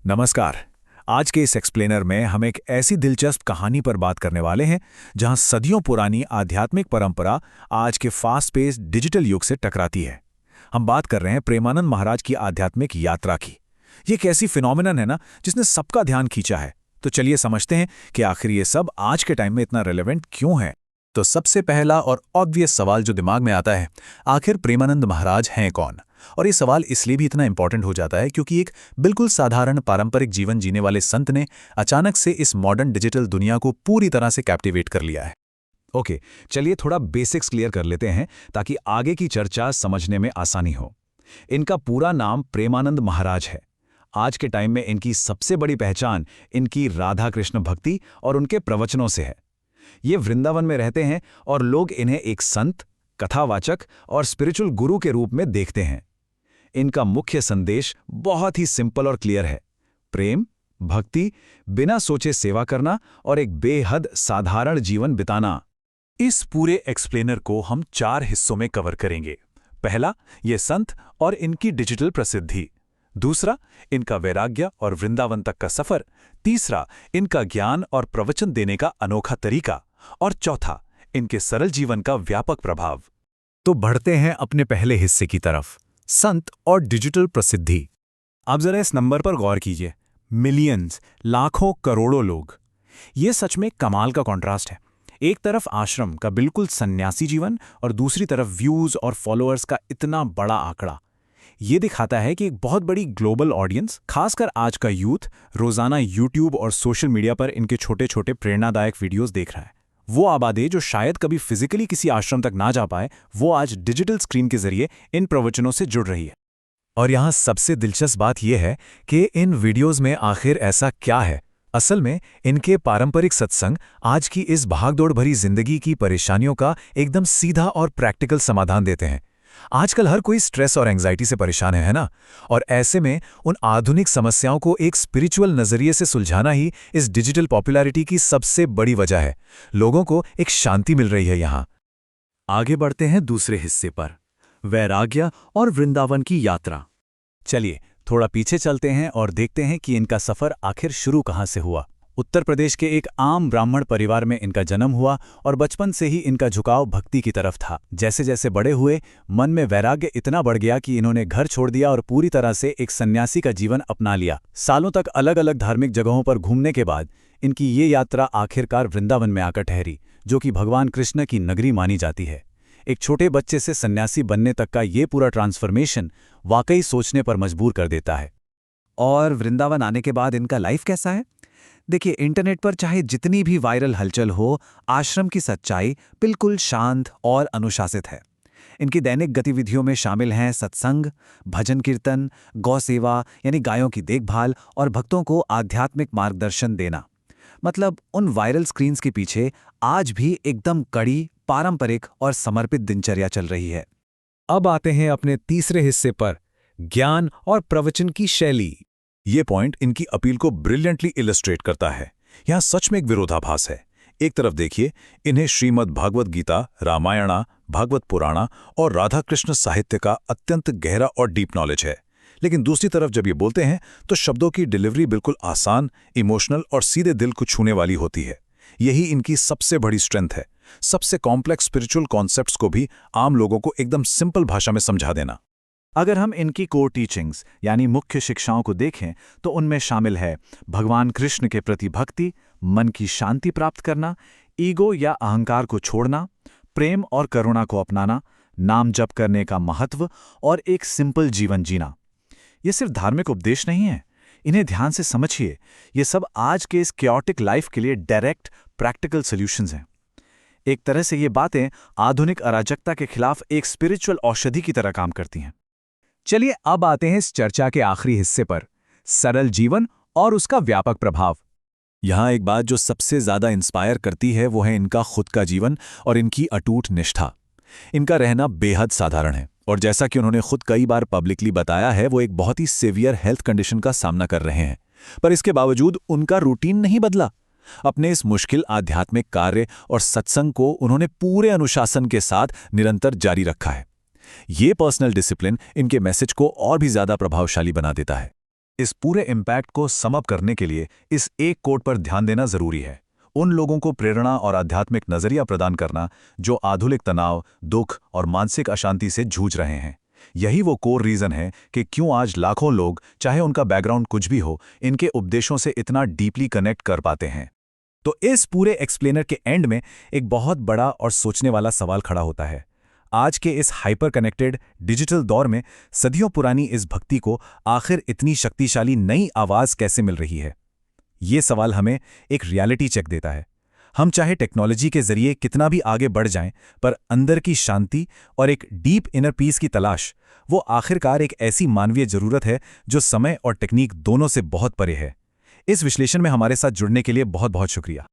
नमस्कार। आज के इस एक्सप्लेनर में हम एक ऐसी दिलचस्प कहानी पर बात करने वाले हैं जहां सदियों पुरानी आध्यात्मिक परंपरा आज के फास्ट पेस डिजिटल युग से टकराती है। हम बात कर रहे हैं प्रेमानंद महाराज की आध्यात्मिक यात्रा की। ये एक ऐसी फिनोमिनन है ना जिसने सबका ध्यान खींचा है। तो चलिए समझते हैं कि आखिर ये सब आज के टाइम में इतना रेलेवेंट क्यों है। तो सबसे पहला और ऑब्वियस सवाल जो दिमाग में आता है, आखिर प्रेमानंद महाराज हैं कौन? और ये सवाल इसलिए भी इतना इंपॉर्टेंट हो जाता है क्योंकि एक बिल्कुल साधारण पारंपरिक जीवन जीने वाले संत ने अचानक से इस मॉडर्न डिजिटल दुनिया को पूरी तरह से कैप्टिवेट कर लिया है। ओके, चलिए थोड़ा बेसिक्स क्लियर कर लेते हैं ताकि आगे की चर्चा समझने में आसानी हो। इनका पूरा नाम प्रेमानंद महाराज है। आज के टाइम में इनकी सबसे बड़ी पहचान इनकी राधा कृष्ण भक्ति और उनके प्रवचनों से है। ये वृंदावन में रहते हैं और लोग इन्हें एक संत, कथावाचक और स्पिरिचुअल गुरु के रूप में देखते हैं। इनका मुख्य संदेश बहुत ही सिंपल और क्लियर है: प्रेम, भक्ति, बिना सोचे सेवा करना और एक बेहद साधारण जीवन बिताना। इस पूरे एक्सप्लेनर को हम 4 हिस्सों में कवर करेंगे। पहला, ये संत और इनकी डिजिटल प्रसिद्धि। दूसरा, इनका वैराग्य और वृंदावन तक का सफर। तीसरा, इनका ज्ञान और प्रवचन देने का अनोखा तरीका। और चौथा, इनके सरल जीवन का व्यापक प्रभाव। तो बढ़ते हैं अपने पहले हिस्से की तरफ, संत और डिजिटल प्रसिद्धि। आप जरा इस नंबर पर गौर कीजिए, मिलियंस, लाखों करोड़ों लोग। ये सच में कमाल का कॉन्ट्रास्ट है। एक तरफ आश्रम का बिल्कुल सन्यासी जीवन और दूसरी तरफ व्यूज और फॉलोअर्स का इतना बड़ा आंकड़ा। ये दिखाता है कि एक बहुत बड़ी ग्लोबल ऑडियंस, खासकर आज का यूथ, रोजाना यूट्यूब और सोशल मीडिया पर इनके छोटे छोटे प्रेरणादायक वीडियोस देख रहा है। वो आबादी जो शायद कभी फिजिकली किसी आश्रम तक ना जा पाए, वो आज डिजिटल स्क्रीन के जरिए इन प्रवचनों से जुड़ रही है। और यहाँ सबसे दिलचस्प बात यह है कि इन वीडियोस में आखिर ऐसा क्या है। असल में इनके पारंपरिक सत्संग आज की इस भागदौड़ भरी जिंदगी की परेशानियों का एकदम सीधा और प्रैक्टिकल समाधान देते हैं। आजकल हर कोई स्ट्रेस और एंजाइटी से परेशान है ना? और ऐसे में उन आधुनिक समस्याओं को एक स्पिरिचुअल नजरिए से सुलझाना ही इस डिजिटल पॉपुलैरिटी की सबसे बड़ी वजह है। लोगों को एक शांति मिल रही है यहाँ। आगे बढ़ते हैं दूसरे हिस्से पर, वैराग्य और वृंदावन की यात्रा। चलिए थोड़ा पीछे चलते हैं और देखते हैं कि इनका सफर आखिर शुरू कहाँ से हुआ। उत्तर प्रदेश के एक आम ब्राह्मण परिवार में इनका जन्म हुआ और बचपन से ही इनका झुकाव भक्ति की तरफ था। जैसे जैसे बड़े हुए, मन में वैराग्य इतना बढ़ गया कि इन्होंने घर छोड़ दिया और पूरी तरह से एक सन्यासी का जीवन अपना लिया। सालों तक अलग अलग धार्मिक जगहों पर घूमने के बाद इनकी ये यात्रा आखिरकार वृंदावन में आकर ठहरी, जो कि भगवान कृष्ण की नगरी मानी जाती है। एक छोटे बच्चे से सन्यासी बनने तक का ये पूरा ट्रांसफॉर्मेशन वाकई सोचने पर मजबूर कर देता है। और वृंदावन आने के बाद इनका लाइफ कैसा है? देखिए, इंटरनेट पर चाहे जितनी भी वायरल हलचल हो, आश्रम की सच्चाई बिल्कुल शांत और अनुशासित है। इनकी दैनिक गतिविधियों में शामिल हैं सत्संग, भजन कीर्तन, गौ सेवा यानी गायों की देखभाल और भक्तों को आध्यात्मिक मार्गदर्शन देना। मतलब उन वायरल स्क्रीन्स के पीछे आज भी एकदम कड़ी, पारंपरिक और समर्पित दिनचर्या चल रही है। अब आते हैं अपने तीसरे हिस्से पर, ज्ञान और प्रवचन की शैली। ये पॉइंट इनकी अपील को ब्रिलियंटली इलस्ट्रेट करता है। यहाँ सच में एक विरोधाभास है। एक तरफ देखिए, इन्हें श्रीमद् भागवत गीता, रामायणा, भागवत पुराणा और राधा कृष्ण साहित्य का अत्यंत गहरा और डीप नॉलेज है। लेकिन दूसरी तरफ जब ये बोलते हैं तो शब्दों की डिलीवरी बिल्कुल आसान, इमोशनल और सीधे दिल को छूने वाली होती है। यही इनकी सबसे बड़ी स्ट्रेंथ है, सबसे कॉम्प्लेक्स स्पिरिचुअल कॉन्सेप्ट्स को भी आम लोगों को एकदम सिंपल भाषा में समझा देना। अगर हम इनकी कोर टीचिंग्स यानी मुख्य शिक्षाओं को देखें तो उनमें शामिल है भगवान कृष्ण के प्रति भक्ति, मन की शांति प्राप्त करना, ईगो या अहंकार को छोड़ना, प्रेम और करुणा को अपनाना, नाम जप करने का महत्व और एक सिंपल जीवन जीना। ये सिर्फ धार्मिक उपदेश नहीं है, इन्हें ध्यान से समझिए। ये सब आज के इस क्योटिक लाइफ के लिए डायरेक्ट प्रैक्टिकल सॉल्यूशंस हैं। एक तरह से ये बातें आधुनिक अराजकता के खिलाफ एक स्पिरिचुअल औषधि की तरह काम करती हैं। चलिए अब आते हैं इस चर्चा के आखिरी हिस्से पर, सरल जीवन और उसका व्यापक प्रभाव। यहाँ एक बात जो सबसे ज्यादा इंस्पायर करती है वो है इनका खुद का जीवन और इनकी अटूट निष्ठा। इनका रहना बेहद साधारण है और जैसा कि उन्होंने खुद कई बार पब्लिकली बताया है, वो एक बहुत ही सीवियर हेल्थ कंडीशन का सामना कर रहे हैं। पर इसके बावजूद उनका रूटीन नहीं बदला। अपने इस मुश्किल आध्यात्मिक कार्य और सत्संग को उन्होंने पूरे अनुशासन के साथ निरंतर जारी रखा है। ये पर्सनल डिसिप्लिन इनके मैसेज को और भी ज्यादा प्रभावशाली बना देता है। इस पूरे इम्पैक्ट को सम अप करने के लिए इस एक कोट पर ध्यान देना जरूरी है। उन लोगों को प्रेरणा और आध्यात्मिक नजरिया प्रदान करना जो आधुनिक तनाव, दुख और मानसिक अशांति से जूझ रहे हैं। यही वो कोर रीजन है कि क्यों आज लाखों लोग, चाहे उनका बैकग्राउंड कुछ भी हो, इनके उपदेशों से इतना डीपली कनेक्ट कर पाते हैं। तो इस पूरे एक्सप्लेनर के एंड में एक बहुत बड़ा और सोचने वाला सवाल खड़ा होता है। आज के इस हाइपर कनेक्टेड डिजिटल दौर में सदियों पुरानी इस भक्ति को आखिर इतनी शक्तिशाली नई आवाज कैसे मिल रही है? ये सवाल हमें एक रियलिटी चेक देता है। हम चाहे टेक्नोलॉजी के जरिए कितना भी आगे बढ़ जाएं, पर अंदर की शांति और एक डीप इनर पीस की तलाश, वो आखिरकार एक ऐसी मानवीय जरूरत है जो समय और टेक्निक दोनों से बहुत परे है। इस विश्लेषण में हमारे साथ जुड़ने के लिए बहुत बहुत शुक्रिया।